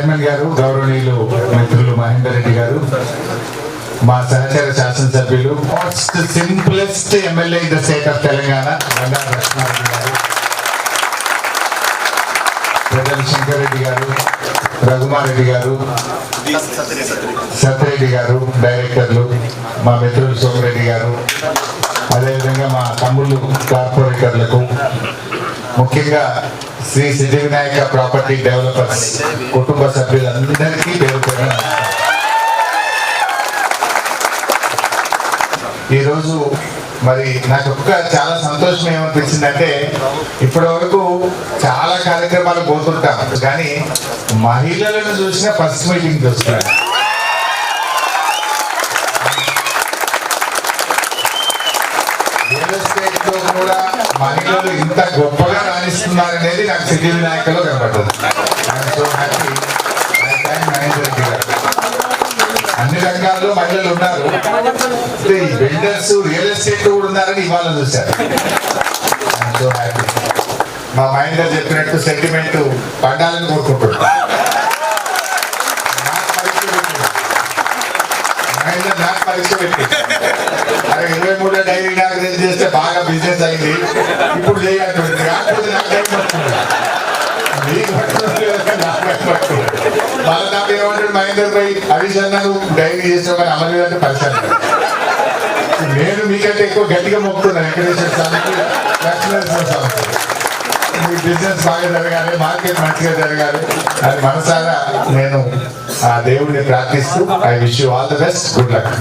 Chairman గారు, గౌరవనీయులు మిత్రులు మహేందర్ రెడ్డి గారు, మా సహచర శాసనసభ్యులు, most simplest MLA in the state of Telangana Bandaru Lakshma Reddy గారు, ప్రజలు శంకర్ రెడ్డి గారు, రఘుమార్ రెడ్డి గారు, సత్యరెడ్డి గారు, డైరెక్టర్లు, మా మిత్రులు సోమిరెడ్డి గారు, అదేవిధంగా మా తమ్ముళ్ళు కార్పొరేటర్లకు, ముఖ్యంగా శ్రీ సిద్ధి వినాయక ప్రాపర్టీ డెవలపర్స్ కుటుంబ సభ్యులందరికీ పేరు పేరున ఈరోజు మరి నాకు చాలా సంతోషం ఏమనిపించిందంటే, ఇప్పటి వరకు చాలా కార్యక్రమాలు పోతుంటాం కానీ మహిళలను చూసిన ఫస్ట్ మీటింగ్ చూస్తున్నాను. రియల్ ఎస్టేట్ లో కూడా మహిళలు ఇంత గొప్పగా రాణిస్తున్నారనేది నాకు సిద్ధి వినాయకలో కనబడుతుంది. అన్ని రంగాల్లో మహిళలు ఉన్నారు, బిల్డర్స్ రియల్ ఎస్టేట్ కూడా ఉన్నారని ఇవాళ చూశారు. So happy. మా మైండ్ గారు చెప్పినట్టు సెంటిమెంట్ పండాలని కోరుకుంటున్నాను. నాకు పరీక్ష పెట్టి అరే 23 డైరీ నాకు చేస్తే బాగా బిజినెస్ అయింది, ఇప్పుడు చేయాలి కాకపోతే నాకు టైం పడుతుంది. వాళ్ళ ఏమంటాడు మహేందర్ భాయ్, హరీష్ అన్న నువ్వు డైరీ చేసావు కానీ అమలు అంటే పరిశ్రమ. నేను మీకంటే ఎక్కువ గట్టిగా మొక్కుతున్నాను వెంకటేశ్వర స్వామికి, లక్ష్మీనరసింహ స్వామికి. మీ బిజినెస్ బాగా జరగాలి, మార్కెట్ మంచిగా జరగాలి అని మనసారా నేను ఆ దేవుడిని ప్రార్థిస్తూ I wish you all the best, good luck.